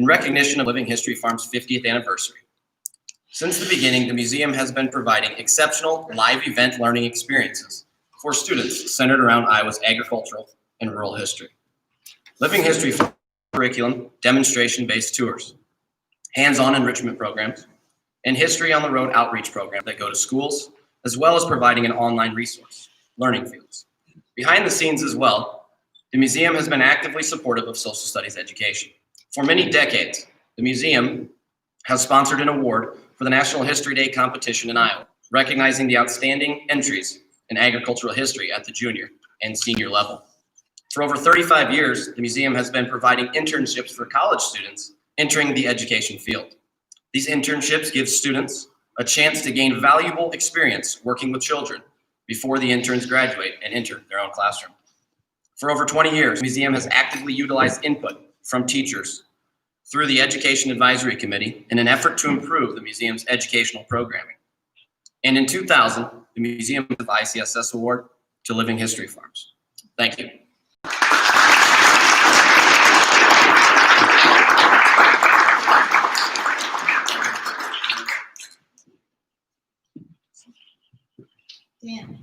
in recognition of Living History Farm's 50th anniversary. Since the beginning, the museum has been providing exceptional live event learning experiences for students centered around Iowa's agricultural and rural history. Living History Farm curriculum, demonstration-based tours, hands-on enrichment programs, and History on the Road outreach programs that go to schools, as well as providing an online resource, Learning Fields. Behind the scenes as well, the museum has been actively supportive of social studies education. For many decades, the museum has sponsored an award for the National History Day competition in Iowa, recognizing the outstanding entries in agricultural history at the junior and senior level. For over 35 years, the museum has been providing internships for college students entering the education field. These internships give students a chance to gain valuable experience working with children before the interns graduate and enter their own classroom. For over 20 years, the museum has actively utilized input from teachers through the Education Advisory Committee in an effort to improve the museum's educational programming. And in 2000, the museum gave the ICSS Award to Living History Farms. Thank you. Dan.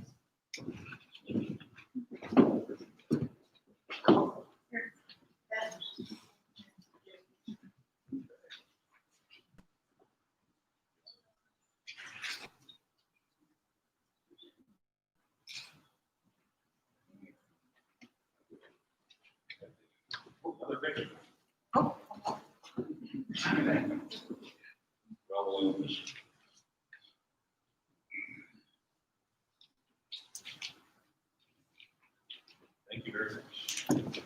Thank you very much.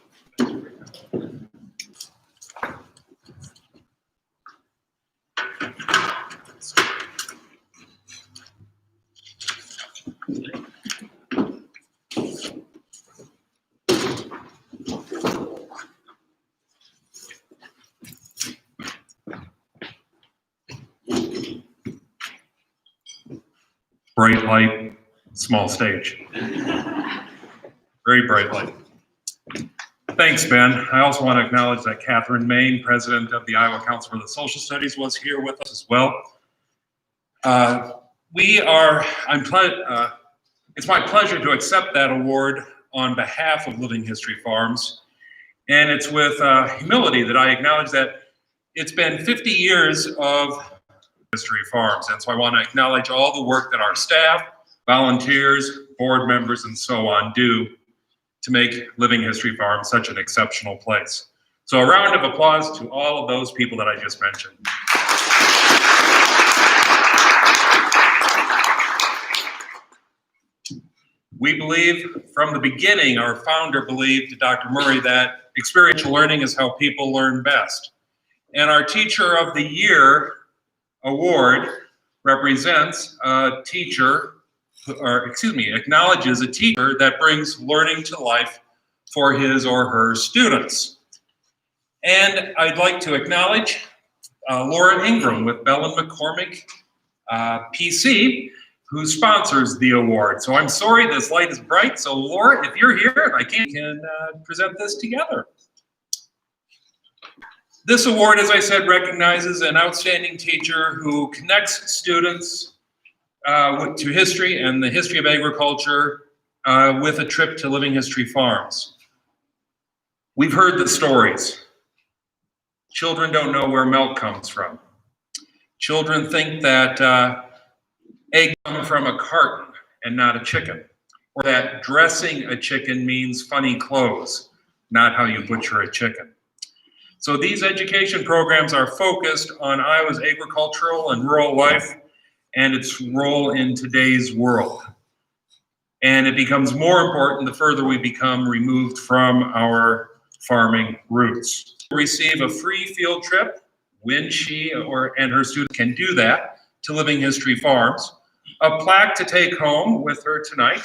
Bright light, small stage. Very bright light. Thanks, Ben. I also want to acknowledge that Catherine Main, president of the Iowa Council for the Social Studies, was here with us as well. It's my pleasure to accept that award on behalf of Living History Farms. And it's with humility that I acknowledge that it's been 50 years of History Farms. And so I want to acknowledge all the work that our staff, volunteers, board members, and so on do to make Living History Farm such an exceptional place. So a round of applause to all of those people that I just mentioned. We believe from the beginning, our founder believed, Dr. Murray, that experiential learning is how people learn best. And our Teacher of the Year award represents a teacher, acknowledges a teacher that brings learning to life for his or her students. And I'd like to acknowledge Laura Ingram with Bell and McCormick PC, who sponsors the award. So I'm sorry this light is bright. So Laura, if you're here, I can present this together. This award, as I said, recognizes an outstanding teacher who connects students to history and the history of agriculture with a trip to Living History Farms. We've heard the stories. Children don't know where milk comes from. Children think that eggs come from a carton and not a chicken, or that dressing a chicken means funny clothes, not how you butcher a chicken. So these education programs are focused on Iowa's agricultural and rural life and its role in today's world. And it becomes more important the further we become removed from our farming roots. Receive a free field trip when she and her students can do that to Living History Farms, a plaque to take home with her tonight,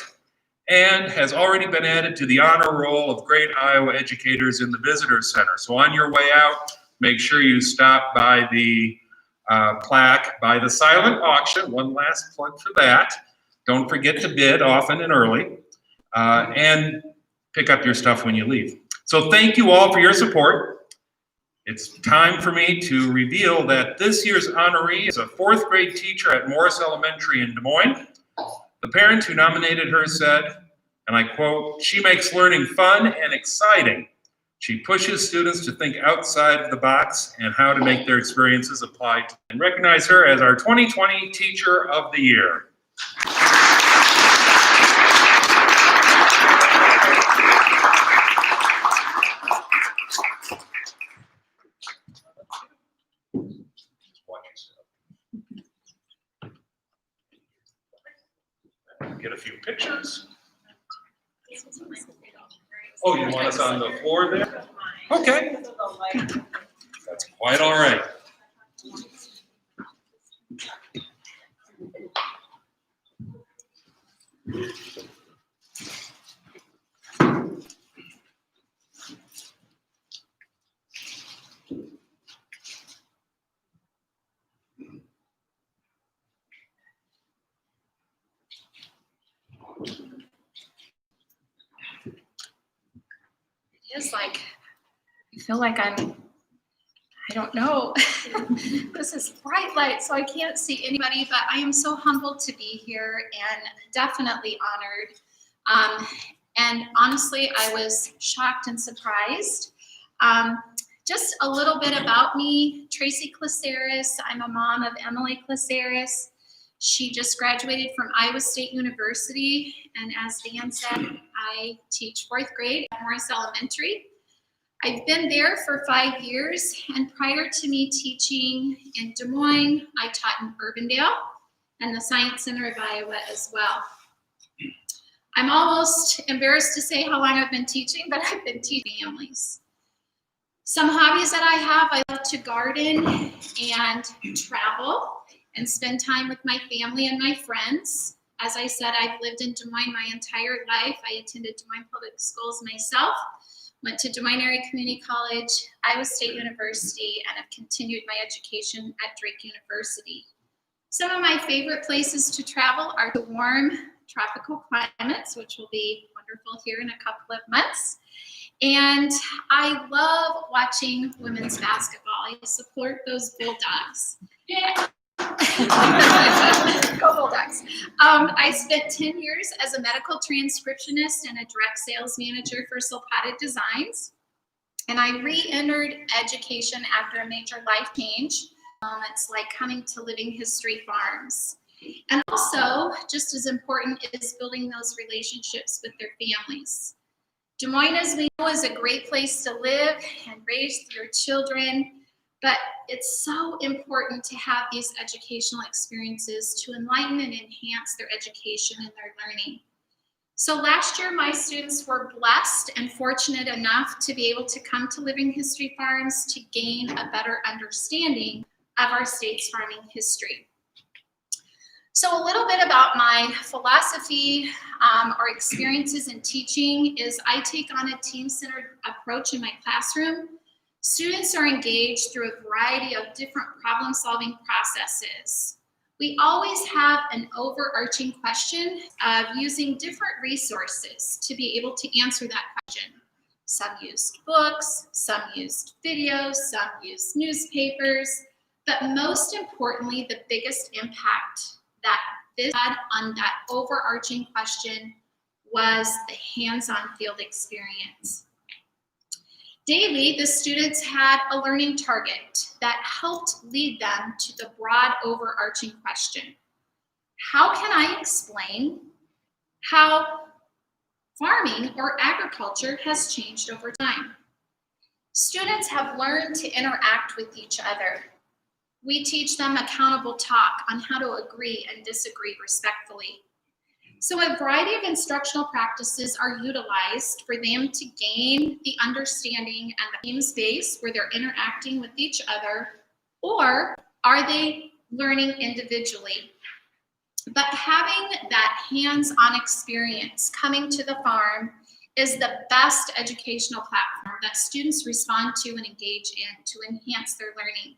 and has already been added to the honor roll of great Iowa educators in the Visitor Center. So on your way out, make sure you stop by the plaque by the silent auction. One last plug for that. Don't forget to bid often and early, and pick up your stuff when you leave. So thank you all for your support. It's time for me to reveal that this year's honoree is a 4th grade teacher at Morris Elementary in Des Moines. The parent who nominated her said, and I quote, "She makes learning fun and exciting. She pushes students to think outside of the box and how to make their experiences apply." And recognize her as our 2020 Teacher of the Year. Get a few pictures. Oh, you want us on the floor there? Okay. That's quite all right. Is like, I feel like I don't know. This is bright light, so I can't see anybody, but I am so humbled to be here and definitely honored. And honestly, I was shocked and surprised. Just a little bit about me, Tracy Claceris. I'm a mom of Emily Claceris. She just graduated from Iowa State University, and as Dan said, I teach 4th grade at Morris Elementary. I've been there for 5 years, and prior to me teaching in Des Moines, I taught in Urbandale and the Science Center of Iowa as well. I'm almost embarrassed to say how long I've been teaching, but I've been teaching families. Some hobbies that I have, I love to garden and travel and spend time with my family and my friends. As I said, I've lived in Des Moines my entire life. I attended Des Moines Public Schools myself, went to Des Moines Area Community College, Iowa State University, and have continued my education at Drake University. Some of my favorite places to travel are the warm tropical climates, which will be wonderful here in a couple of months. And I love watching women's basketball. I support those Bulldogs. Yeah. Go Bulldogs. I spent 10 years as a medical transcriptionist and a direct sales manager for Zapata Designs. And I re-entered education after a major life change. It's like coming to Living History Farms. And also, just as important, is building those relationships with their families. Des Moines, as we know, is a great place to live and raise your children. But it's so important to have these educational experiences to enlighten and enhance their education and their learning. So last year, my students were blessed and fortunate enough to be able to come to Living History Farms to gain a better understanding of our state's farming history. So a little bit about my philosophy or experiences in teaching is I take on a team-centered approach in my classroom. Students are engaged through a variety of different problem-solving processes. We always have an overarching question of using different resources to be able to answer that question. Some used books, some used videos, some used newspapers, but most importantly, the biggest impact that this had on that overarching question was the hands-on field experience. Daily, the students had a learning target that helped lead them to the broad overarching question. How can I explain how farming or agriculture has changed over time? Students have learned to interact with each other. We teach them accountable talk on how to agree and disagree respectfully. So a variety of instructional practices are utilized for them to gain the understanding and the team space where they're interacting with each other, or are they learning individually? But having that hands-on experience coming to the farm is the best educational platform that students respond to and engage in to enhance their learning.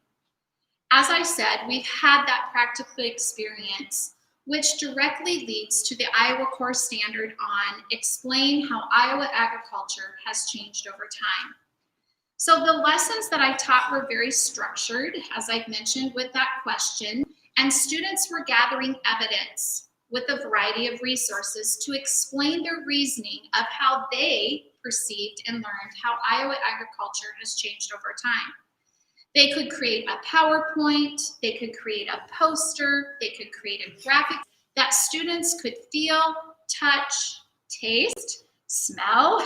As I said, we've had that practical experience, which directly leads to the Iowa Core Standard on Explain How Iowa Agriculture Has Changed Over Time. So the lessons that I taught were very structured, as I've mentioned with that question, and students were gathering evidence with a variety of resources to explain their reasoning of how they perceived and learned how Iowa agriculture has changed over time. They could create a PowerPoint, they could create a poster, they could create a graphic that students could feel, touch, taste, smell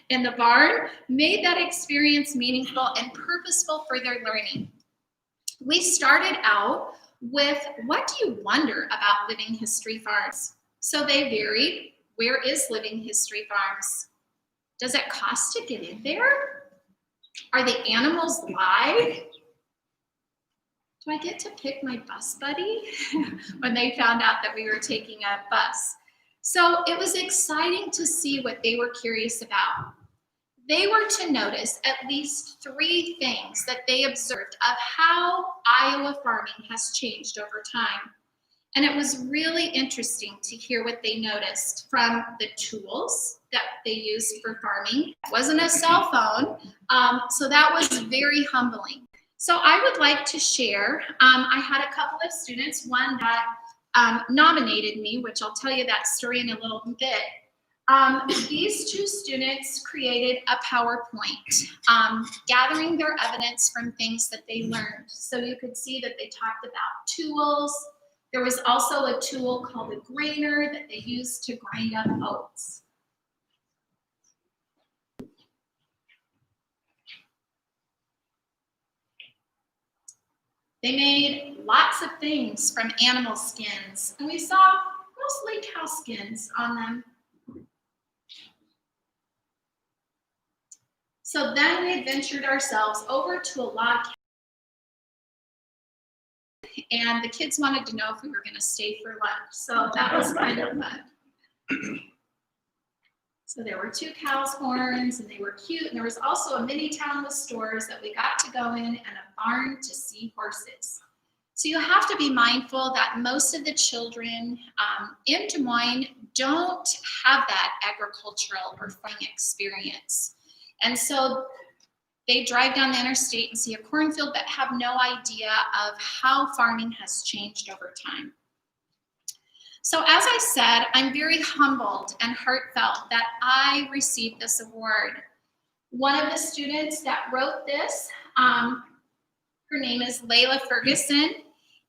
in the barn, made that experience meaningful and purposeful for their learning. We started out with, what do you wonder about Living History Farms? So they varied. Where is Living History Farms? Does it cost to get in there? Are the animals live? Do I get to pick my bus buddy? When they found out that we were taking a bus. So it was exciting to see what they were curious about. They were to notice at least 3 things that they observed of how Iowa farming has changed over time. And it was really interesting to hear what they noticed from the tools that they used for farming. It wasn't a cell phone, so that was very humbling. So I would like to share, I had a couple of students, one that nominated me, which I'll tell you that story in a little bit. These 2 students created a PowerPoint, gathering their evidence from things that they learned. So you could see that they talked about tools. There was also a tool called a grainer that they used to grind up oats. They made lots of things from animal skins, and we saw mostly cow skins on them. So then we ventured ourselves over to a log cabin, and the kids wanted to know if we were going to stay for lunch. So that was kind of fun. So there were 2 cow's horns, and they were cute. And there was also a mini town with stores that we got to go in, and a barn to see horses. So you have to be mindful that most of the children in Des Moines don't have that agricultural or farming experience. And so they drive down the interstate and see a cornfield but have no idea of how farming has changed over time. So as I said, I'm very humbled and heartfelt that I received this award. One of the students that wrote this, her name is Layla Ferguson,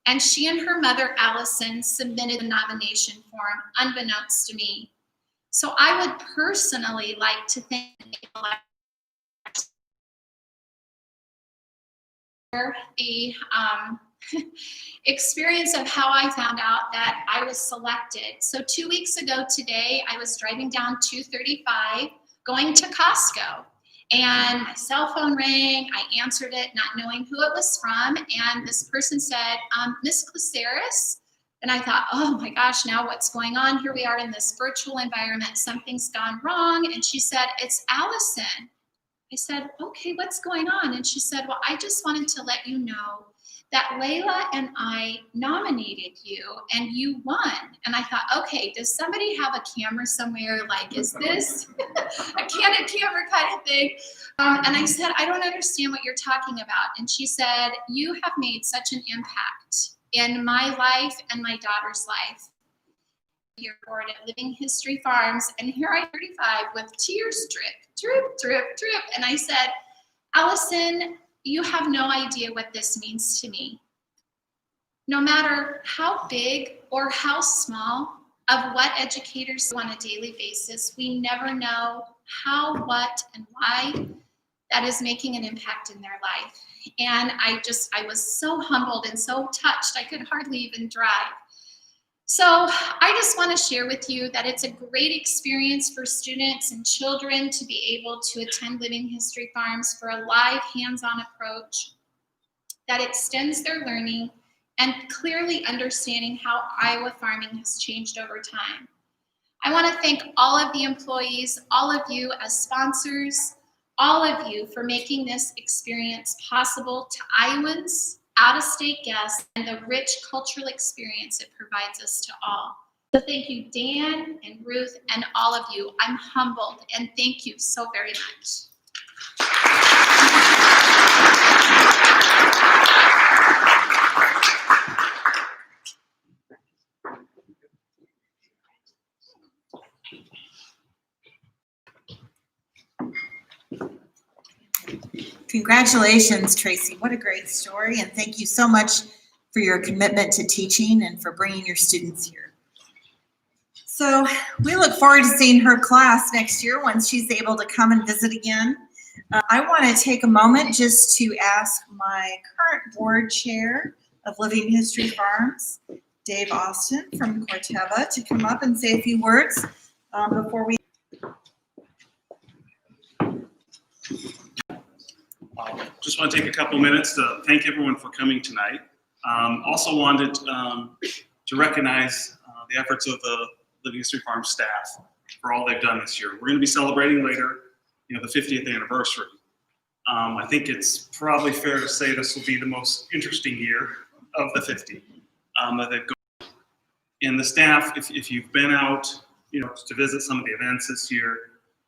and she and her mother, Allison, submitted the nomination form unbeknownst to me. So I would personally like to thank the experience of how I found out that I was selected. So 2 weeks ago today, I was driving down 235 going to Costco, and my cell phone rang. I answered it not knowing who it was from, and this person said, Miss Claceris. And I thought, oh my gosh, now what's going on? Here we are in this virtual environment. Something's gone wrong. And she said, it's Allison. I said, okay, what's going on? And she said, well, I just wanted to let you know that Layla and I nominated you and you won. And I thought, okay, does somebody have a camera somewhere? Like, is this a candid camera kind of thing? And I said, I don't understand what you're talking about. And she said, you have made such an impact in my life and my daughter's life. You're board at Living History Farms, and here I am 35 with tears drip, drip. And I said, Allison, you have no idea what this means to me. No matter how big or how small of what educators do on a daily basis, we never know how, what, and why that is making an impact in their life. And I was so humbled and so touched, I could hardly even drive. So I just want to share with you that it's a great experience for students and children to be able to attend Living History Farms for a live, hands-on approach that extends their learning and clearly understanding how Iowa farming has changed over time. I want to thank all of the employees, all of you as sponsors, all of you for making this experience possible to Iowans, out-of-state guests, and the rich cultural experience it provides us to all. So thank you, Dan and Ruth, and all of you. I'm humbled, and thank you so very much. Congratulations, Tracy. What a great story. And thank you so much for your commitment to teaching and for bringing your students here. So we look forward to seeing her class next year once she's able to come and visit again. I want to take a moment just to ask my current board chair of Living History Farms, Dave Austin from Corteva, to come up and say a few words before we. Just want to take a couple minutes to thank everyone for coming tonight. Also wanted to recognize the efforts of the Living History Farm staff for all they've done this year. We're going to be celebrating later, the 50th anniversary. I think it's probably fair to say this will be the most interesting year of the 50 that they've gone. And the staff, if you've been out, to visit some of the events this year,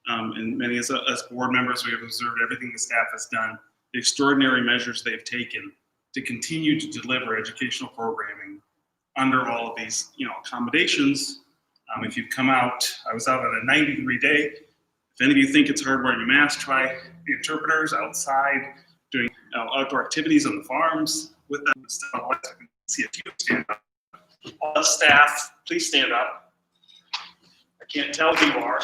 and many as board members, we have observed everything the staff has done, the extraordinary measures they've taken to continue to deliver educational programming under all of these, accommodations. If you've come out, I was out on a 90-degree day. If any of you think it's hard wearing a mask, try the interpreters outside doing outdoor activities on the farms with them. I can see a few stand up. All the staff, please stand up. I can't tell who you are.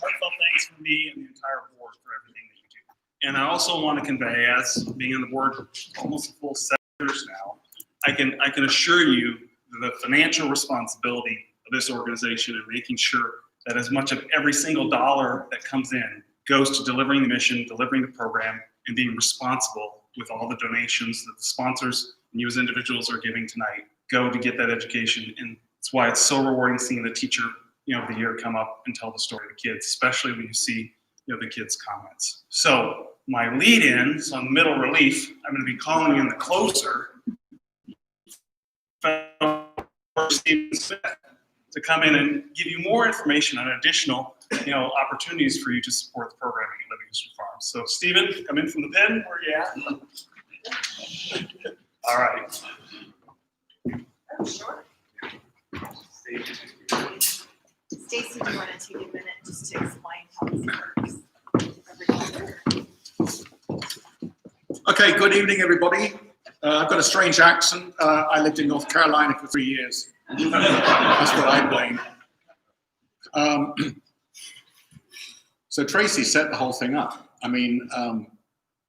Heartfelt thanks from me and the entire board for everything that you do. And I also want to convey, as being on the board for almost a full 7 years now, I can assure you the financial responsibility of this organization and making sure that as much of every single dollar that comes in goes to delivering the mission, delivering the program, and being responsible with all the donations that the sponsors and you as individuals are giving tonight go to get that education. And that's why it's so rewarding seeing the teacher, of the year come up and tell the story to kids, especially when you see, the kids' comments. So my lead-in, so on the middle relief, I'm going to be calling in the closer, Stephen Smith, to come in and give you more information on additional, opportunities for you to support the programming at Living History Farms. So Stephen, come in from the pen. Where are you at? All right. Oh, sure. Stacy, do you want to take a minute just to explain how this works? Okay, good evening, everybody. I've got a strange accent. I lived in North Carolina for 3 years. That's what I blame. So Tracy set the whole thing up. I mean,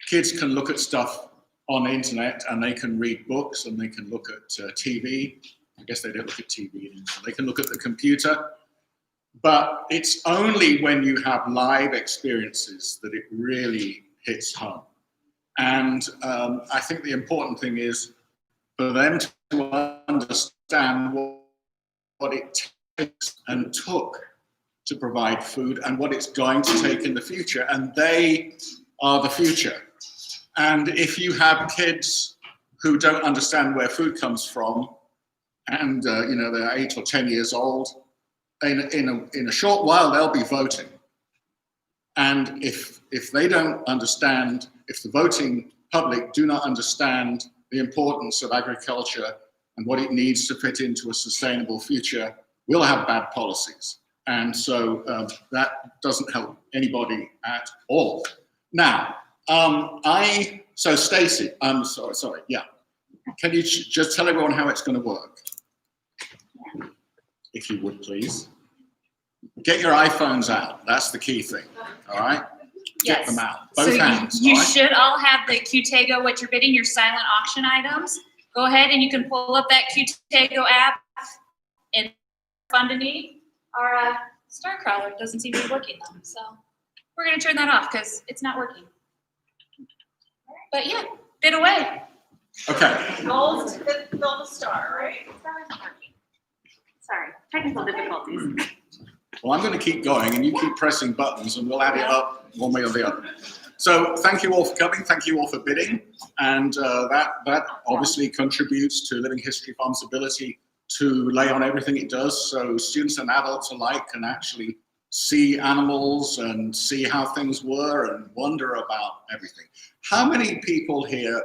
kids can look at stuff on the internet and they can read books and they can look at TV. I guess they don't look at TV anymore. They can look at the computer. But it's only when you have live experiences that it really hits home. And I think the important thing is for them to understand what it takes and took to provide food and what it's going to take in the future. And they are the future. And if you have kids who don't understand where food comes from, and they're 8 or 10 years old, in a short while they'll be voting. And if they don't understand, if the voting public do not understand the importance of agriculture and what it needs to fit into a sustainable future, we'll have bad policies. And so that doesn't help anybody at all. Now, so Stacy, I'm sorry, yeah. Can you just tell everyone how it's going to work? If you would, please. Get your iPhones out. That's the key thing, all right? Get Yes. them out, both So hands, you all right? should all have the Qtego, what you're bidding, your silent auction items. Go ahead and you can pull up that Qtego app. It's fun to need. Our star crawler doesn't seem to be working though, so we're gonna turn that off because it's not working. But yeah, bid away. Okay, Gold to build a star, right? Sorry, technical difficulties. well, I'm going to keep going and you keep pressing buttons and we'll add it up one way or the other. So thank you all for coming. Thank you all for bidding. And that obviously contributes to Living History Farm's ability to lay on everything it does. So students and adults alike can actually see animals and see how things were and wonder about everything. How many people here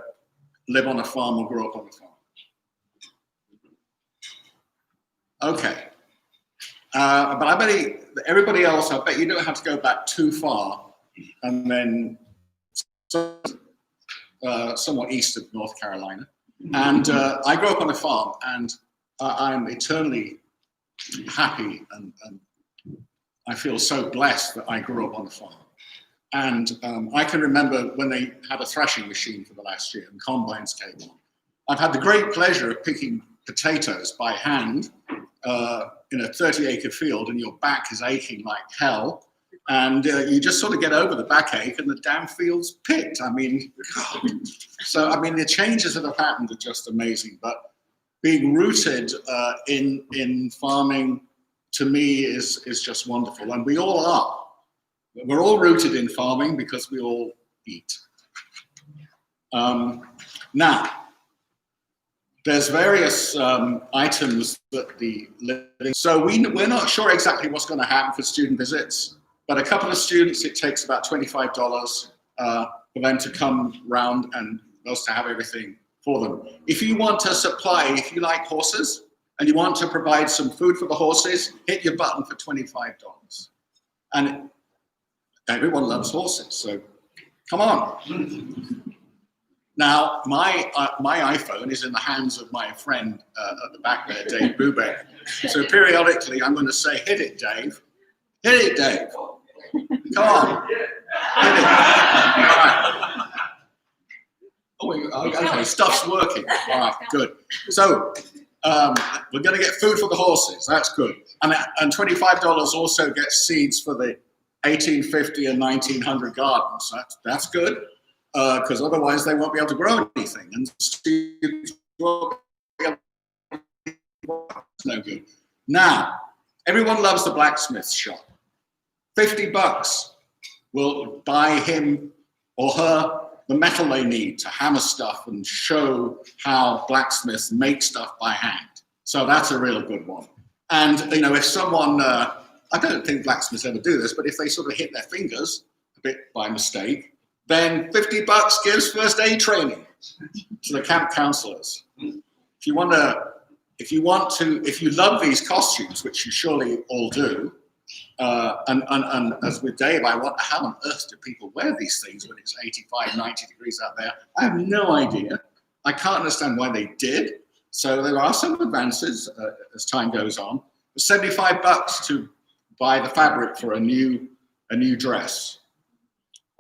live on a farm or grew up on a farm? Okay. But I bet everybody else, I bet you don't have to go back too far and then somewhat east of North Carolina. And I grew up on a farm, and I'm eternally happy and I feel so blessed that I grew up on a farm. And I can remember when they had a thrashing machine for the last year and combines came on. I've had the great pleasure of picking potatoes by hand in a 30-acre field, and your back is aching like hell. And you just sort of get over the backache and the damn field's picked. I mean, God. So, I mean, the changes that have happened are just amazing. But being rooted in farming, to me, is just wonderful. And we all are. We're all rooted in farming because we all eat. Now, there's various items that the living. So we're not sure exactly what's going to happen for student visits. But a couple of students, it takes about $25 for them to come round and us to have everything for them. If you want to supply, if you like horses and you want to provide some food for the horses, hit your button for $25. And everyone loves horses, so come on. Now, my iPhone is in the hands of my friend at the back there, Dave Brubeck. So periodically, I'm going to say, hit it, Dave. Hit it, Dave. Come on. Hit it. All right. Oh, okay, stuff's working. All right, good. So we're going to get food for the horses. That's good. And $25 also gets seeds for the 1850 and 1900 gardens. That's good, because otherwise they won't be able to grow anything. And students won't be able to. It's no good. Now, everyone loves the blacksmith shop. $50 will buy him or her the metal they need to hammer stuff and show how blacksmiths make stuff by hand. So that's a real good one. And, you know, if someone, I don't think blacksmiths ever do this, but if they sort of hit their fingers a bit by mistake, then $50 gives first aid training to the camp counselors. If you love these costumes, which you surely all do, and as with Dave, I wonder how on earth do people wear these things when it's 85, 90 degrees out there? I have no idea. I can't understand why they did. So there are some advances as time goes on. $75 to buy the fabric for a new dress,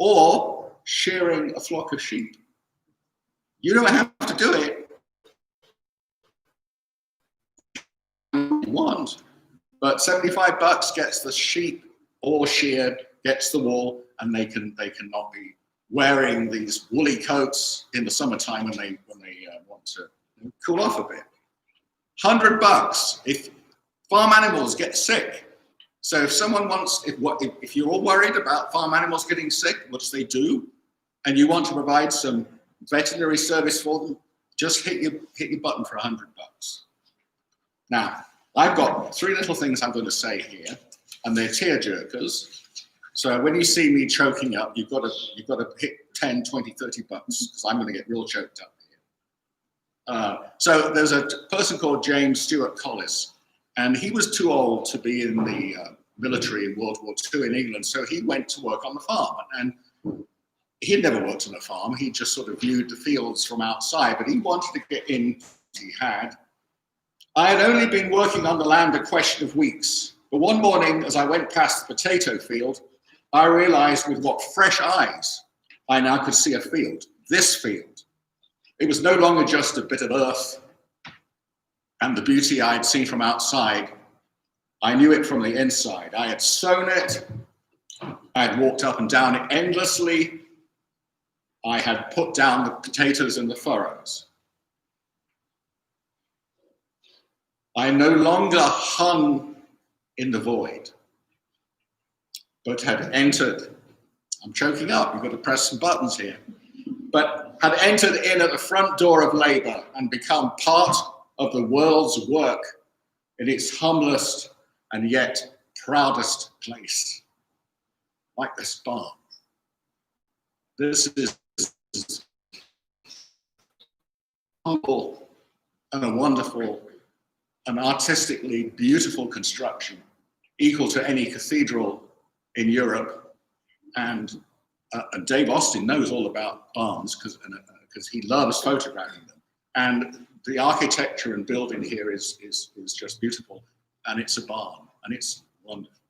or shearing a flock of sheep. You don't have to do it. You want. But $75 gets the sheep all sheared, gets the wool, and they cannot be wearing these woolly coats in the summertime when they want to cool off a bit. $100 if farm animals get sick. So if someone wants, if you're all worried about farm animals getting sick, which they do, and you want to provide some veterinary service for them, just hit your button for $100. Now, I've got three little things I'm going to say here, and they're tear jerkers. So when you see me choking up, you've got to hit 10, 20, $30, because I'm going to get real choked up here. So there's a person called James Stuart Collis, and he was too old to be in the military in World War II in England, so he went to work on the farm. And he had never worked on a farm. He just sort of viewed the fields from outside, but he wanted to get in. He had. I had only been working on the land a question of weeks, but one morning as I went past the potato field, I realized with what fresh eyes I now could see a field, this field. It was no longer just a bit of earth and the beauty I had seen from outside. I knew it from the inside. I had sown it, I had walked up and down it endlessly, I had put down the potatoes in the furrows. I no longer hung in the void, but had entered I'm choking up. You've got to press some buttons here. But had entered in at the front door of labor and become part of the world's work in its humblest and yet proudest place, like this barn. This is humble and a wonderful and artistically beautiful construction, equal to any cathedral in Europe. And Dave Austin knows all about barns because he loves photographing them. And the architecture and building here is just beautiful. And it's a barn, and it's wonderful.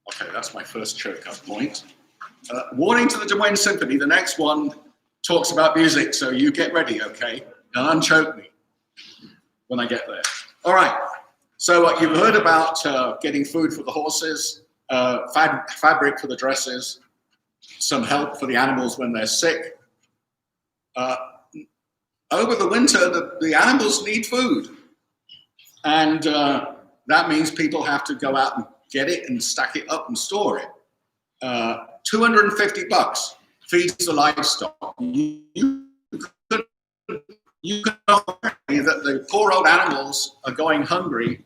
Okay, that's my first choke up point. Warning to the Des Moines Symphony, the next one talks about music, so you get ready, okay? And unchoke me when I get there. All right, so you've heard about getting food for the horses, fabric for the dresses, some help for the animals when they're sick. Over the winter, the animals need food. And that means people have to go out and get it and stack it up and store it. $250 feeds the livestock. You cannot worry that the poor old animals are going hungry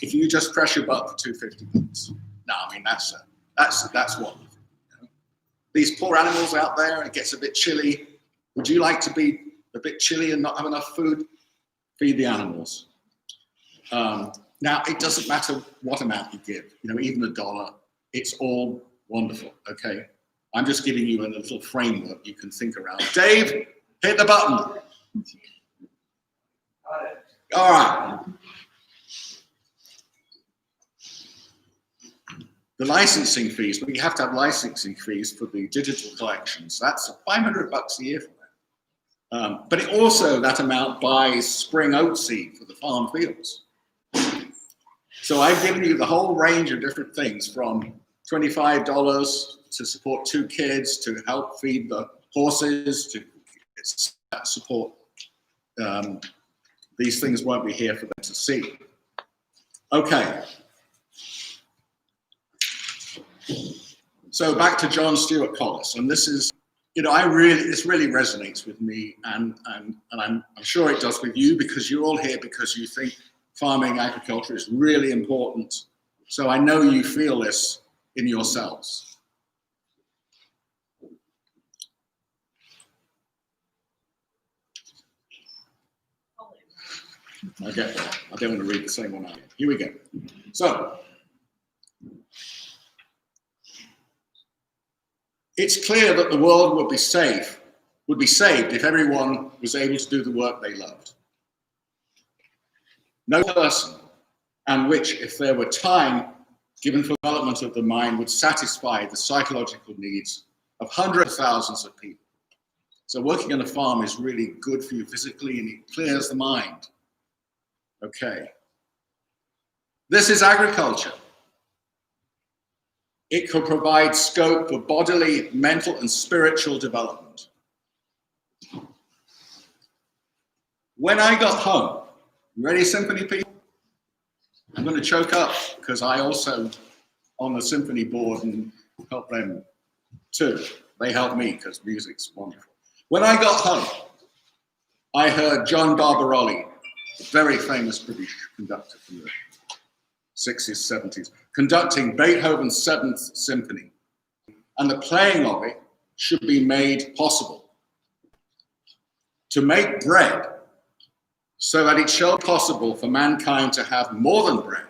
if you just press your butt for $250. No, I mean that's wonderful. You know? These poor animals out there, it gets a bit chilly. Would you like to be a bit chilly and not have enough food? Feed the animals. Now, it doesn't matter what amount you give, you know, even $1, it's all wonderful, okay? I'm just giving you a little framework you can think around. Dave, hit the button. All right. The licensing fees, we have to have licensing fees for the digital collections. That's $500 a year for that. But it also, that amount buys spring oat seed for the farm fields. So I've given you the whole range of different things, from $25 to support 2 kids, to help feed the horses, to support. These things won't be here for them to see. Okay. So back to John Stuart Collis, and this is, you know, this really resonates with me, and I'm sure it does with you, because you're all here because you think farming, agriculture is really important. So I know you feel this in yourselves. I get that. I don't want to read the same one again. Here we go. So, it's clear that the world would be saved if everyone was able to do the work they loved. No person, and which, if there were time given for development of the mind, would satisfy the psychological needs of hundreds of thousands of people. So working on a farm is really good for you physically, and it clears the mind. Okay. This is agriculture. It could provide scope for bodily, mental, and spiritual development. When I got home, you ready, symphony people? I'm going to choke up because I also on the symphony board and help them too. They help me because music's wonderful. When I got home, I heard John Barbaroli, a very famous British conductor from the 60s, 70s, conducting Beethoven's 7th Symphony. And the playing of it should be made possible. To make bread so that it shall be possible for mankind to have more than bread,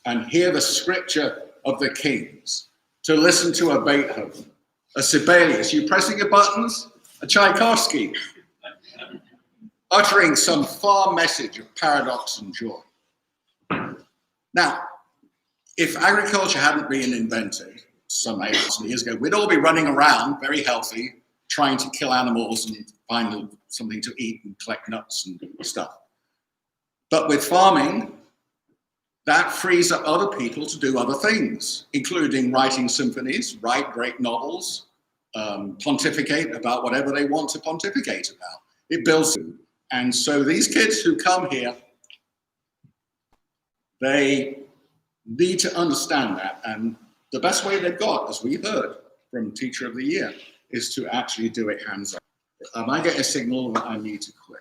and hear the scripture of the kings, to listen to a Beethoven, a Sibelius, you pressing your buttons, a Tchaikovsky, uttering some far message of paradox and joy. Now, if agriculture hadn't been invented some 8,000 years ago, we'd all be running around very healthy, trying to kill animals and find something to eat and collect nuts and stuff. But with farming, that frees up other people to do other things, including writing symphonies, write great novels, pontificate about whatever they want to pontificate about. It builds them. And so these kids who come here, they need to understand that. And the best way they've got, as we've heard, from Teacher of the Year is to actually do it hands-on. I get a signal that I need to quit.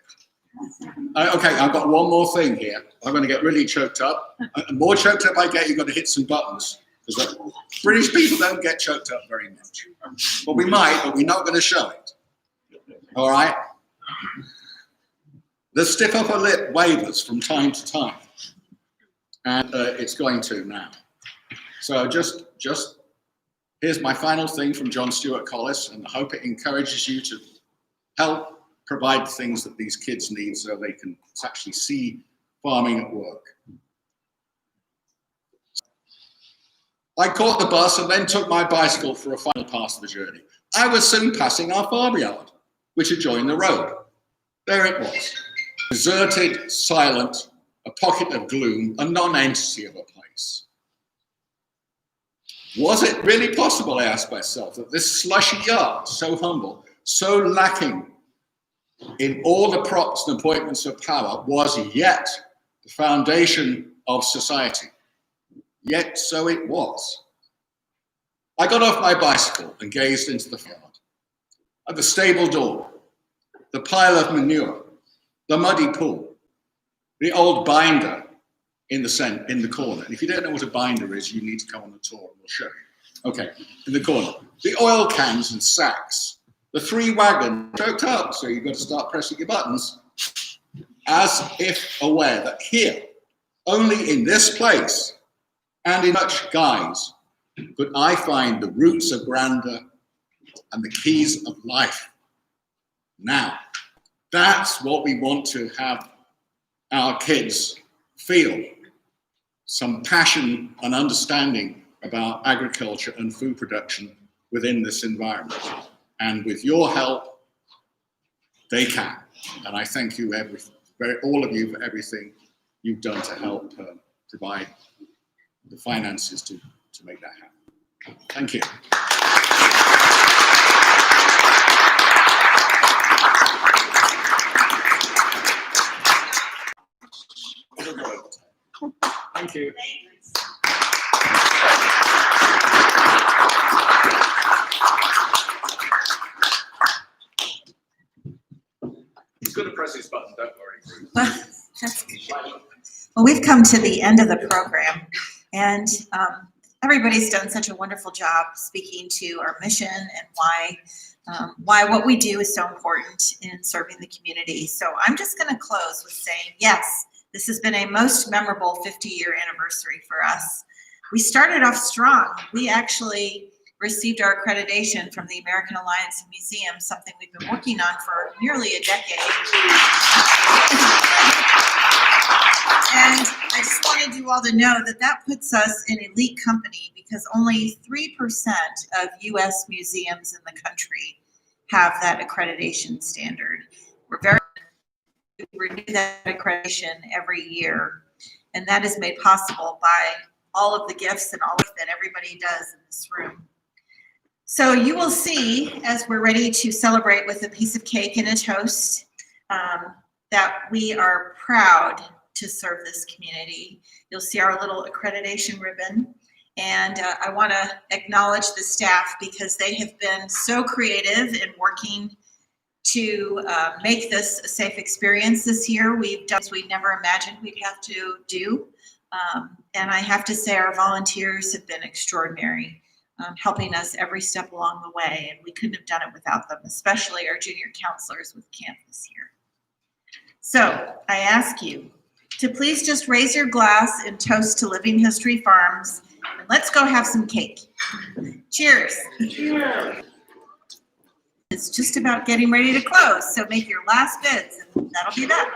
Okay, I've got one more thing here. I'm going to get really choked up. The more choked up I get, you've got to hit some buttons. Because British people don't get choked up very much. But we might, but we're not going to show it. All right? The stiff upper lip wavers from time to time. And it's going to now. So just here's my final thing from John Stuart Collis, and I hope it encourages you to help provide things that these kids need so they can actually see farming at work. I caught the bus and then took my bicycle for a final pass of the journey. I was soon passing our farmyard, which adjoined the road. There it was, deserted, silent, a pocket of gloom, a non-entity of a place. Was it really possible, I asked myself, that this slushy yard, so humble, so lacking in all the props and appointments of power, was yet the foundation of society? Yet so it was. I got off my bicycle and gazed into the yard. At the stable door, the pile of manure, the muddy pool, the old binder in the corner. And if you don't know what a binder is, you need to come on the tour and we'll show you. Okay, in the corner. The oil cans and sacks. The 3 wagons choked up, so you've got to start pressing your buttons, as if aware that here, only in this place, and in such guise, could I find the roots of grandeur and the keys of life. Now, that's what we want to have our kids feel. Some passion and understanding about agriculture and food production within this environment. And with your help, they can. And I thank you, all of you, for everything you've done to help provide the finances to make that happen. Thank you. Thank you. He's going to press his button, don't worry. Well, that's good. Well, we've come to the end of the program, and everybody's done such a wonderful job speaking to our mission and why what we do is so important in serving the community. So I'm just going to close with saying, yes, this has been a most memorable 50-year anniversary for us. We started off strong. We actually received our accreditation from the American Alliance of Museums, something we've been working on for nearly a decade. And I just wanted you all to know that that puts us in elite company because only 3% of U.S. museums in the country have that accreditation standard. We renew that accreditation every year, and that is made possible by all of the gifts and all of that everybody does in this room. So you will see, as we're ready to celebrate with a piece of cake and a toast, that we are proud to serve this community. You'll see our little accreditation ribbon. And I want to acknowledge the staff because they have been so creative in working to make this a safe experience this year. We've done things we never imagined we'd have to do. And I have to say our volunteers have been extraordinary, helping us every step along the way. And we couldn't have done it without them, especially our junior counselors with camp this year. So I ask you to please just raise your glass and toast to Living History Farms. And let's go have some cake. Cheers. Cheers. It's just about getting ready to close, so make your last bids, and that'll be that.